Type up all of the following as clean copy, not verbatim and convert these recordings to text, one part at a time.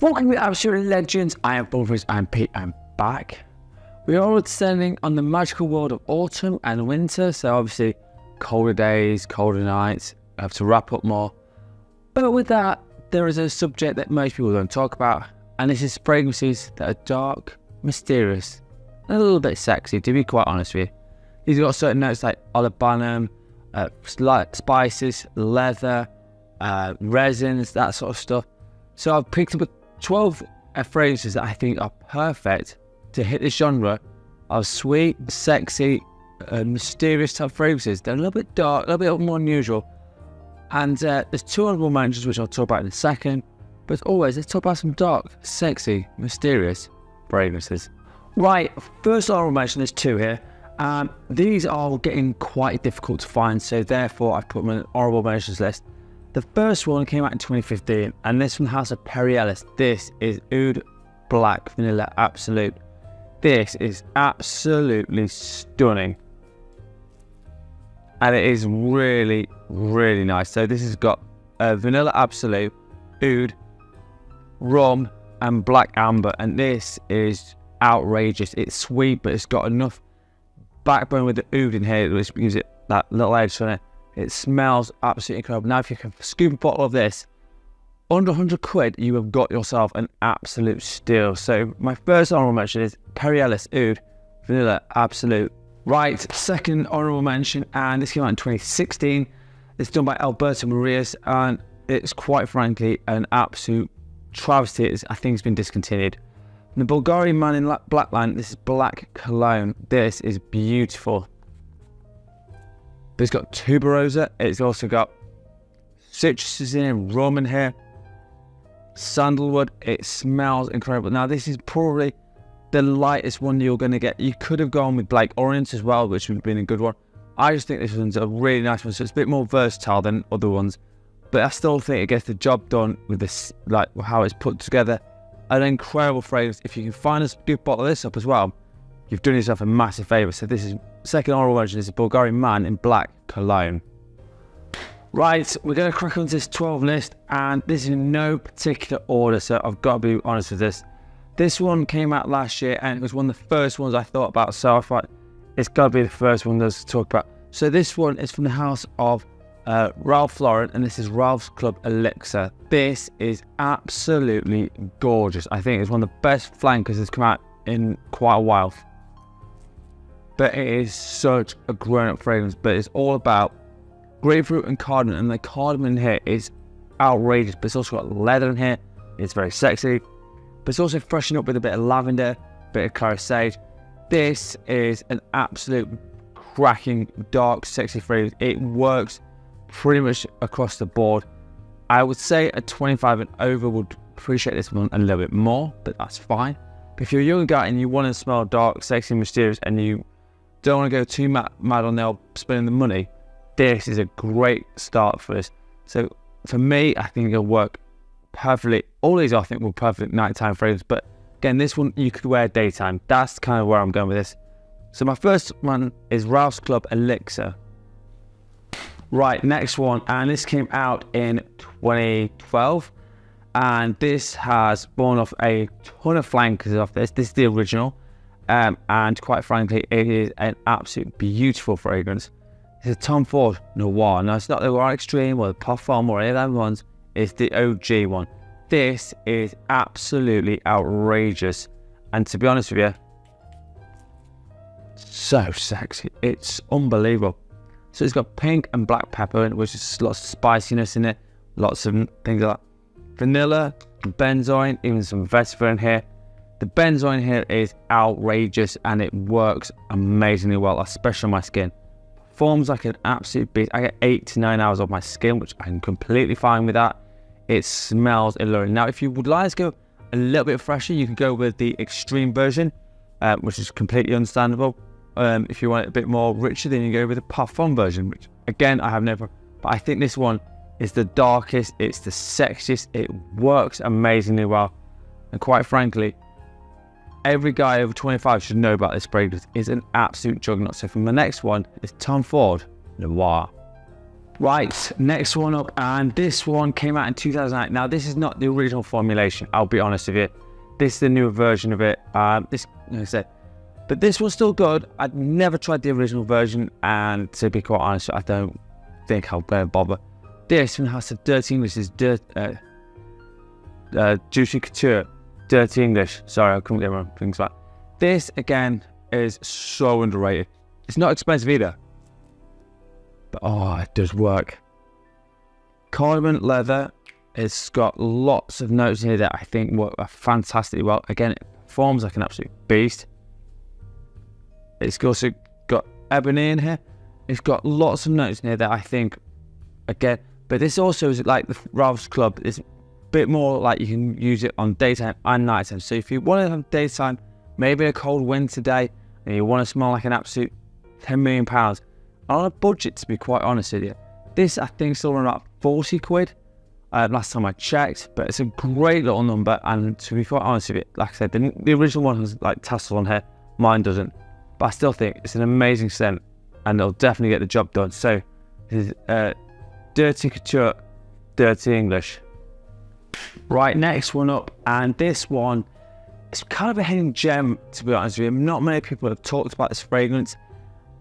Welcome to Absolute Legends. I am Bullfizz, I'm Pete, I'm back. We are all descending on the magical world of autumn and winter, so obviously colder days, colder nights, I have to wrap up more. But with that, there is a subject that most people don't talk about, and this is fragrances that are dark, mysterious, and a little bit sexy, to be quite honest with you. These have got certain notes like olibanum, spices, leather, resins, that sort of stuff. So I've picked up 12 fragrances that I think are perfect to hit this genre of sweet, sexy, mysterious type fragrances. They're a little bit dark, a little bit more unusual. And there's two honorable mentions which I'll talk about in a second. But as always, let's talk about some dark, sexy, mysterious fragrances. Right, first honorable mention, there's two here. These are getting quite difficult to find, so therefore I've put them on an honorable mentions list. The first one came out in 2015, and this from the House of Perry Ellis. This is Oud Black Vanilla Absolute. This is absolutely stunning. And it is really, really nice. So this has got Vanilla Absolute, Oud, rum, and black amber. And this is outrageous. It's sweet, but it's got enough backbone with the oud in here, which gives it that little edge on it. It smells absolutely incredible. Now, if you can scoop a bottle of this, under 100 quid, you have got yourself an absolute steal. So my first honorable mention is Perry Ellis Oud Vanilla Absolute. Right, second honorable mention, and this came out in 2016. It's done by Alberto Marias, and it's quite frankly an absolute travesty. I think it's been discontinued. The Bulgarian Man in Blackline, this is Black Cologne. This is beautiful. But it's got tuberose, it's also got citruses in here, rum in here, sandalwood. It smells incredible. Now this is probably the lightest one you're going to get. You could have gone with Blake Orient as well, which would have been a good one. I just think this one's a really nice one, so it's a bit more versatile than other ones. But I still think it gets the job done with this, like how it's put together. An incredible fragrance. If you can find a good bottle of this up as well, you've done yourself a massive favour. So this is second honorable mention, is a Bulgarian Man in Black Cologne. Right, we're going to crack onto this 12 list, and this is in no particular order, so I've got to be honest with this. This one came out last year, and it was one of the first ones I thought about, so I thought it's got to be the first one to talk about. So this one is from the house of Ralph Lauren, and this is Ralph's Club Elixir. This is absolutely gorgeous. I think it's one of the best flankers that's come out in quite a while. But it is such a grown-up fragrance, but it's all about grapefruit and cardamom, and the cardamom in here is outrageous, but it's also got leather in here. It's very sexy, but it's also freshened up with a bit of lavender, a bit of clary sage. This is an absolute cracking, dark, sexy fragrance. It works pretty much across the board. I would say a 25 and over would appreciate this one a little bit more, but that's fine. But if you're a young guy and you want to smell dark, sexy, mysterious, and you don't want to go too mad on there spending the money, this is a great start for this. So for me, I think it'll work perfectly. All these I think will perfect nighttime fragrance, but again, this one you could wear daytime. That's kind of where I'm going with this. So my first one is Ralph's Club Elixir. Right, next one, and this came out in 2012, and this has borne off a ton of flankers off this. This is the original, and quite frankly, it is an absolute beautiful fragrance. It's a Tom Ford Noir. Now, it's not the Noir Extreme or the Parfum or any of them ones. It's the OG one. This is absolutely outrageous, and to be honest with you, so sexy. It's unbelievable. So it's got pink and black pepper, which is lots of spiciness in it, lots of things like that. Vanilla, benzoin, even some vetiver in here. The benzoin here is outrageous, and it works amazingly well, especially on my skin. Performs like an absolute beast. I get 8 to 9 hours off my skin, which I'm completely fine with that. It smells alluring. Now, if you would like to go a little bit fresher, you can go with the extreme version, which is completely understandable. If you want it a bit more richer, then you go with the Parfum version, which again I have never. But I think this one is the darkest. It's the sexiest. It works amazingly well, and quite frankly, every guy over 25 should know about this fragrance. It's an absolute juggernaut. So from the next one is Tom Ford Noir. Right, next one up, and this one came out in 2008. Now, this is not the original formulation, I'll be honest with you. This is the newer version of it. Like I said, but this one's still good. I'd never tried the original version, and to be quite honest, I don't think I'll bother. This from the House of Dirty English is Juicy Couture. Dirty English. Sorry, I couldn't get my things back. This, again, is so underrated. It's not expensive either. But, oh, it does work. Cardamom leather. It's got lots of notes in here that I think work fantastically well. Again, it performs like an absolute beast. It's also got ebony in here. It's got lots of notes in here that I think, again, but this also is like the Ralph's Club. It's a bit more like you can use it on daytime and nighttime. So if you want to have daytime, maybe a cold winter day, and you want to smell like an absolute £10 million, on a budget, to be quite honest with you, this I think is still around about 40 quid. Last time I checked, but it's a great little number. And to be quite honest with you, like I said, the original one has like tassel on here. Mine doesn't, but I still think it's an amazing scent, and it'll definitely get the job done. So this is Dirty Couture, Dirty English. Right, next one up, and this one is kind of a hidden gem, to be honest with you. Not many people have talked about this fragrance,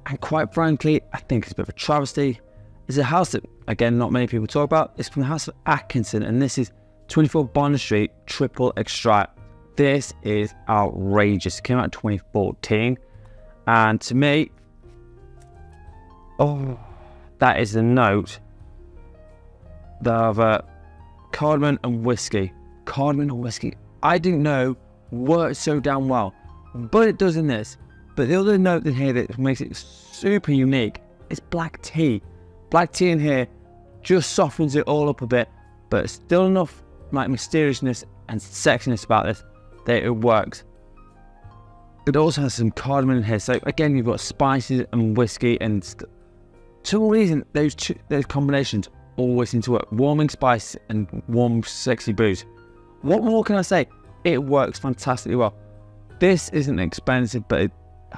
and quite frankly, I think it's a bit of a travesty. It's a house that, again, not many people talk about. It's from the House of Atkinson, and this is 24 Bond Street Triple Extract. This is outrageous. It came out in 2014, and to me, oh, that is the note of cardamom and whiskey. Cardamom and whiskey. I didn't know worked so damn well, but it does in this. But the other note in here that makes it super unique is black tea. Black tea in here just softens it all up a bit, but still enough like mysteriousness and sexiness about this that it works. It also has some cardamom in here, so again you've got spices and whiskey, and for some reason those combinations always seem to work. Warming spice and warm sexy booze. What more can I say? It works fantastically well. This isn't expensive, but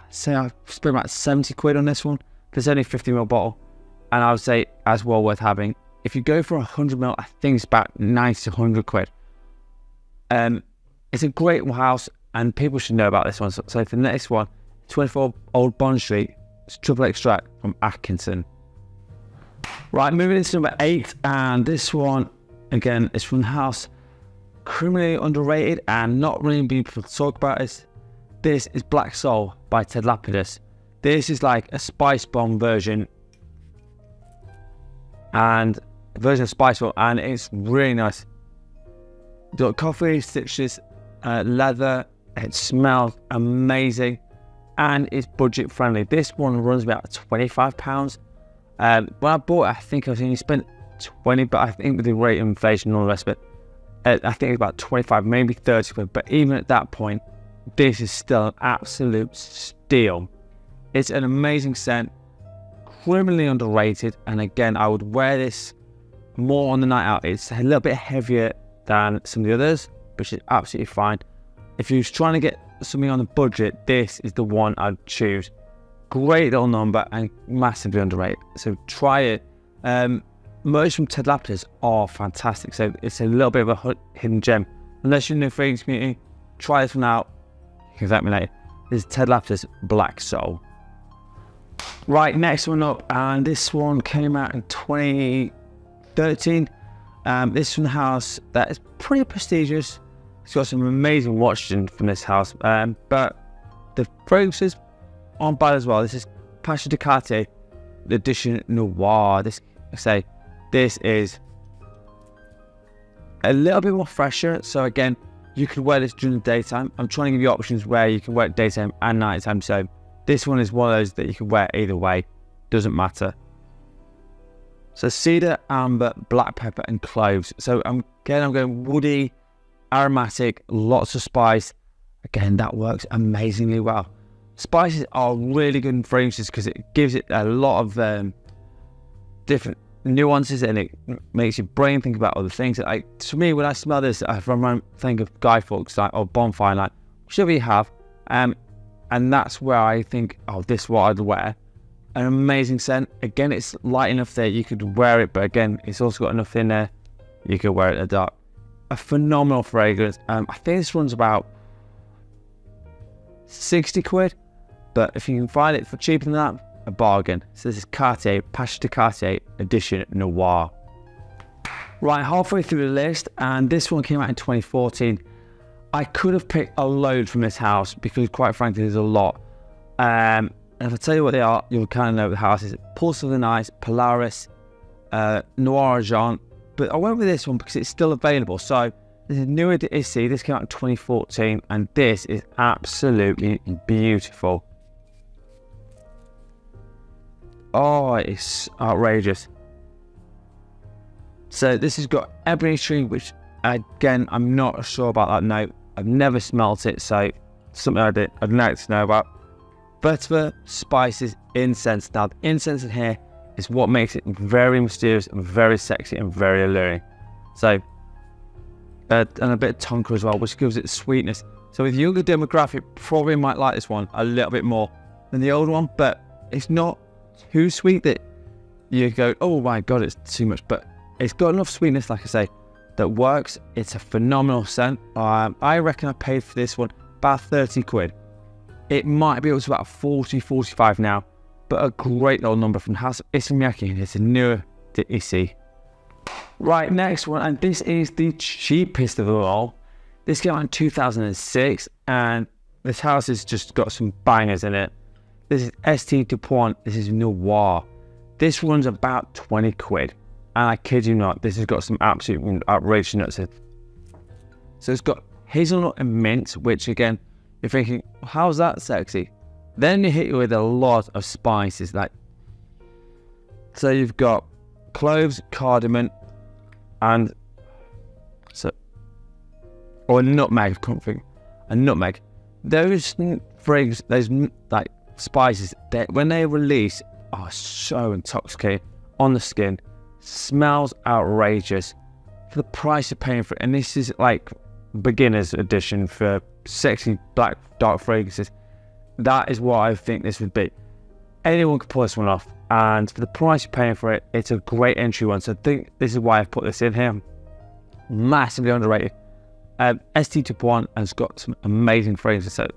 say I spent about 70 quid on this one. There's only a 50ml bottle, and I would say as well worth having. If you go for 100ml, I think it's about 90 to 100 quid. It's a great house, and people should know about this one. So for the next one, 24 Old Bond Street, it's Triple Extract from Atkinson. Right, moving into number 8, and this one, again, is from the house. Criminally underrated and not really being people talk about it. This is Black Soul by Ted Lapidus. This is like a spice bomb version, and a version of Spice Bomb, and it's really nice. You've got coffee, citrus, leather. It smells amazing, and it's budget friendly. This one runs about £25. When I bought it, I think I was only spent 20, but I think with the rate of inflation and all the rest of it, I think it's about 25, maybe 30 quid. But even at that point, this is still an absolute steal. It's an amazing scent, criminally underrated, and again, I would wear this more on the night out. It's a little bit heavier than some of the others, which is absolutely fine. If you're trying to get something on the budget, this is the one I'd choose. Great little number and massively underrated, so try it. Merch from Ted Lapidus are fantastic, so it's a little bit of a hidden gem. Unless you're in the fragrance community, try this one out. You can thank me later. This is Ted Lapidus Black Soul. Right, next one up, and this one came out in 2013. This is from the house that is pretty prestigious. It's got some amazing watches from this house, but the fragrances aren't bad as well. This is Pacha Ducati Edition Noir. This is a little bit more fresher. So again, you could wear this during the daytime. I'm trying to give you options where you can wear it daytime and nighttime. So this one is one of those that you can wear either way. Doesn't matter. So cedar, amber, black pepper, and cloves. So I'm going woody, aromatic, lots of spice. Again, that works amazingly well. Spices are really good in fragrances because it gives it a lot of different nuances, and it makes your brain think about other things. Like, to me, when I smell this, I think of Guy Fawkes, like, or Bonfire Night, whichever you have, and that's where I think, oh, this is what I'd wear. an amazing scent. Again, it's light enough there you could wear it, but again, it's also got enough in there you could wear it in the dark. A phenomenal fragrance. I think this one's about 60 quid, but if you can find it for cheaper than that, a bargain. So this is Cartier Pache de Cartier Edition Noir. Right, halfway through the list, and this one came out in 2014. I could have picked a load from this house because, quite frankly, there's a lot. And if I tell you what they are, you'll kind of know what the house is. Pulse of the Night, Polaris, Noir Agent. But I went with this one because it's still available. So this is Nuit d'Issy. This came out in 2014, and this is absolutely beautiful. Oh, it's outrageous. So this has got ebony tree, which again, I'm not sure about that note. I've never smelt it, so something I'd like to know about. Vetiver, spices, incense. Now, the incense in here is what makes it very mysterious and very sexy and very alluring. So, and a bit of tonka as well, which gives it sweetness. So with younger demographic, probably might like this one a little bit more than the old one, but it's not too sweet that you go, oh my God, it's too much. But it's got enough sweetness, like I say, that works. It's a phenomenal scent. I reckon I paid for this one about 30 quid. It might be up to about 40, 45 now, but a great little number from House of Issey Miyake. It's a Nuit d'Issy. Right, next one, and this is the cheapest of them all. This came out in 2006, and this house has just got some bangers in it. This is St. Dupont. This is Noir. This one's about 20 quid. And I kid you not, this has got some absolute outrageous nuts in it. So it's got hazelnut and mint, which again, you're thinking, how's that sexy? Then you hit you with a lot of spices. So you've got cloves, cardamom, and or nutmeg, a nutmeg. Those fragrance, those like spices, when they release, are so intoxicating on the skin. Smells outrageous for the price you're paying for it. And this is like beginner's edition for sexy black dark fragrances. That is what I think this would be. Anyone could pull this one off, and for the price you're paying for it, it's a great entry one. So I think this is why I've put this in here. Massively underrated. St. Dupont has got some amazing fragrances. So,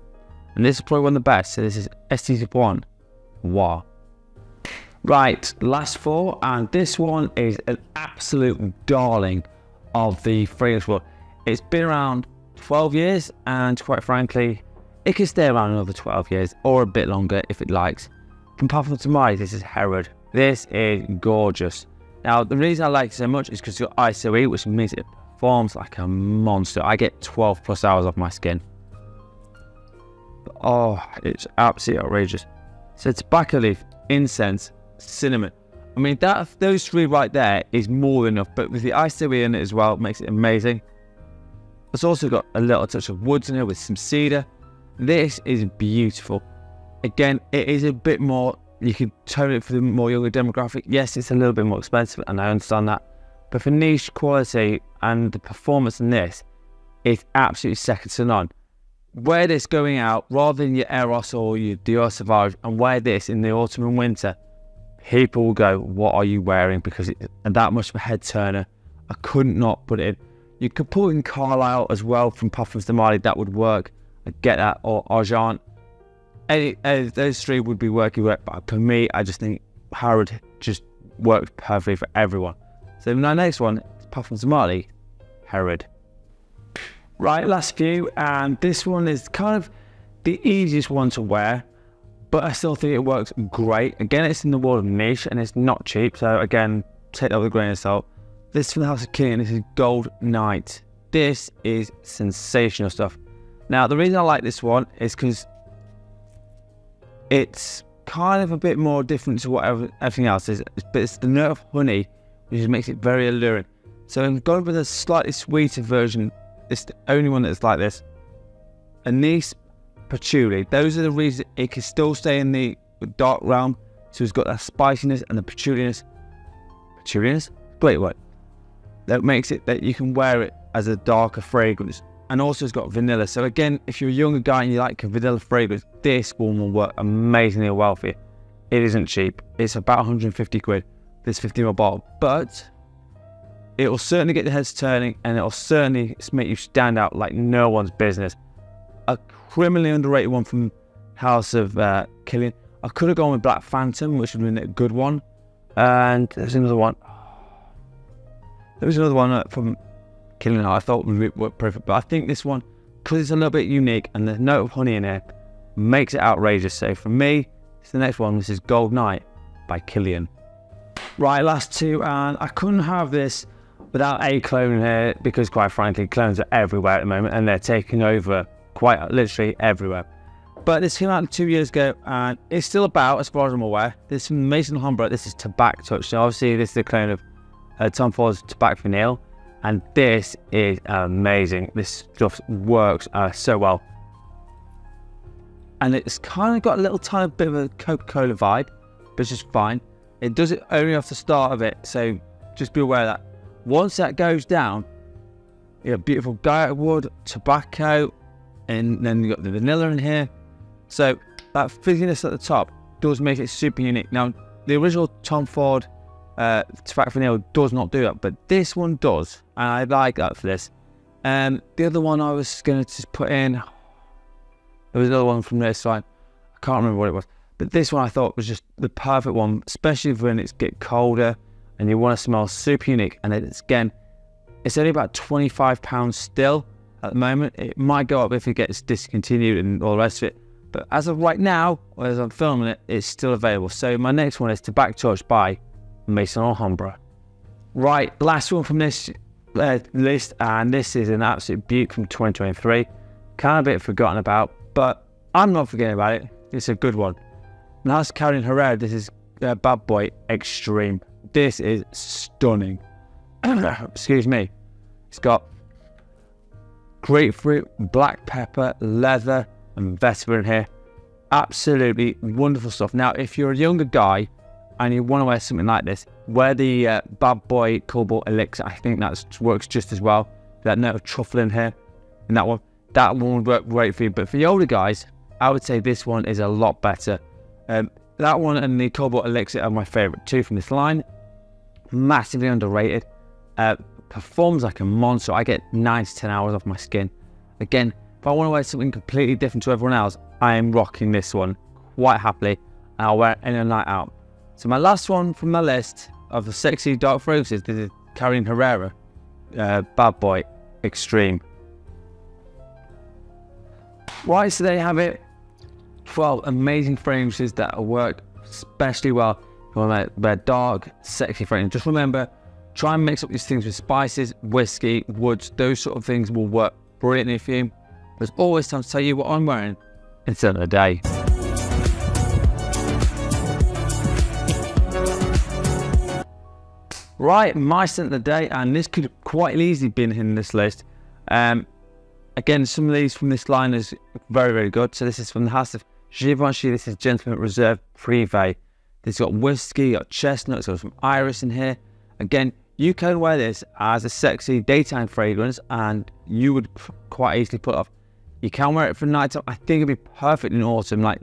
and this is probably one of the best. So this is St. Dupont. Wow. Right, last four, and this one is an absolute darling of the fragrance world. It's been around 12 years, and quite frankly, it can stay around another 12 years, or a bit longer if it likes. From Parfums de Marly, this is Herod. This is gorgeous. Now, the reason I like it so much is because it's got ISOE, which means it performs like a monster. I get 12 plus hours off my skin. But, oh, it's absolutely outrageous. So tobacco leaf, incense, cinnamon. I mean, those three right there is more than enough, but with the ISOE in it as well, makes it amazing. It's also got a little touch of woods in here with some cedar. This is beautiful. Again, it is a bit more, you could tone it for the more younger demographic. Yes, it's a little bit more expensive, and I understand that. But for niche quality and the performance in this, it's absolutely second to none. Wear this going out rather than your Eros or your Dior Sauvage, and wear this in the autumn and winter. People will go, what are you wearing? Because it's that much of a head turner. I couldn't not put it in. You could put in Carlisle as well from Parfums de Marly. That would work. I get that. Or Argent. Those three would be working well. But for me, I just think Herod just worked perfectly for everyone. So my next one is Parfums de Marly, Herod. Right, last few. And this one is kind of the easiest one to wear, but I still think it works great. Again, it's in the world of niche, and it's not cheap. So again, take that with a grain of salt. This is from the House of King, and this is Gold Night. This is sensational stuff. Now, the reason I like this one is because it's kind of a bit more different to what everything else is, but it's the note of honey, which makes it very alluring. So I'm going with a slightly sweeter version. It's the only one that's like this. Anise, patchouli. Those are the reasons it can still stay in the dark realm. So it's got that spiciness and the patchouliness. Patchouliness? Great word. That makes it that you can wear it as a darker fragrance. And also it's got vanilla. So again, if you're a younger guy and you like a vanilla fragrance, this one will work amazingly well for you. it isn't cheap. It's about 150 quid, this 50ml bottle, but it will certainly get the heads turning, and it will certainly make you stand out like no one's business. A criminally underrated one from House of Killian. I could have gone with Black Phantom, which would have been a good one. And there's another one. There was another one from Killian I thought would be perfect, but I think this one, because it's a little bit unique and the note of honey in here, makes it outrageous. So for me, it's the next one. This is Gold Night by Killian. Right, last two, and I couldn't have this without a clone here, because quite frankly, clones are everywhere at the moment and they're taking over quite literally everywhere. But this came out 2 years ago, and it's still about, as far as I'm aware. This is from Maison Alhambra. This is Tobacco Touch. So obviously this is the clone of Tom Ford's Tobacco Vanille, and this is amazing. This stuff works so well, and it's kind of got a little tiny bit of a Coca-Cola vibe, but it's just fine. It does it only off the start of it, so just be aware of that. Once that goes down, you got beautiful Guyot wood, tobacco, and then you got the vanilla in here. So that fizziness at the top does make it super unique. Now, the original Tom Ford Tobacco Vanille does not do that, but this one does, and I like that for this. The other one I was going to just put in, there was another one from this line. I can't remember what it was, but this one I thought was just the perfect one, especially when it's get colder and you want to smell super unique. And it's only about £25 still at the moment. It might go up if it gets discontinued and all the rest of it. But as of right now, as I'm filming it, it's still available. So my next one is Tobacco Touch by Maison Alhambra. Right, last one from this list, and this is an absolute beaut from 2023. Kind of a bit forgotten about, but I'm not forgetting about it. It's a good one. Now it's Carolina Herrera. This is Bad Boy Extreme. This is stunning. Excuse me. It's got grapefruit, black pepper, leather, and vetiver in here. Absolutely wonderful stuff. Now, if you're a younger guy and you want to wear something like this, wear the Bad Boy Cobalt Elixir. I think that works just as well. That note of truffle in here, and that one would work great for you. But for the older guys, I would say this one is a lot better. That one and the Cobalt Elixir are my favourite two from this line. Massively underrated. Performs like a monster. I get 9 to 10 hours off my skin. Again, if I want to wear something completely different to everyone else, I am rocking this one quite happily, and I'll wear it in a night out. So my last one from my list of the sexy dark fragrances, this is Carolina Herrera, Bad Boy Extreme. Right, so there you have it. 12 amazing fragrances that work especially well if you want to wear dark, sexy fragrance. Just remember, try and mix up these things with spices, whiskey, woods. Those sort of things will work brilliantly for you. There's always time to tell you what I'm wearing instead of the day. Right, my scent of the day, and this could have quite easily been in this list. Again, some of these from this line is very, very good. So this is from the House of Givenchy. This is Gentleman Reserve Privé. This got whiskey, got chestnut, it's got some iris in here. Again, you can wear this as a sexy daytime fragrance, and you would quite easily put it off. You can wear it for nighttime. I think it'd be perfect in autumn, like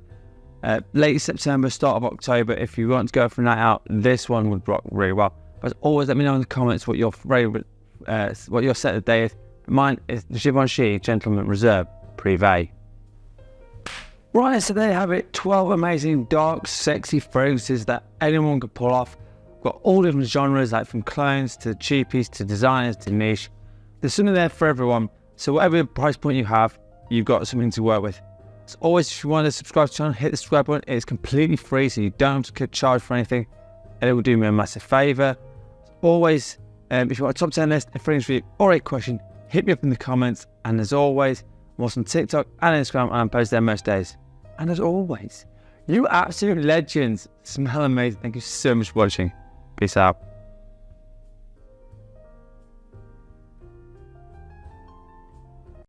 late September, start of October. If you want to go for a night out, this one would rock really well. But always let me know in the comments what your favorite, what your set of the day is. Mine is the Givenchy Gentleman Reserve Privé. Right, so there you have it. 12 amazing, dark, sexy fragrances that anyone could pull off. Got all different genres, like from clones to cheapies to designers to niche. There's something there for everyone. So whatever price point you have, you've got something to work with. As always, if you want to subscribe to the channel, hit the subscribe button. It's completely free, so you don't have to charge for anything. And it will do me a massive favour. As always, if you want a top 10 list, a fragrance review, or a question, hit me up in the comments. And as always, I'm also on TikTok and Instagram, and I'm posting there most days. And as always, you absolute legends. Smell amazing. Thank you so much for watching. Peace out.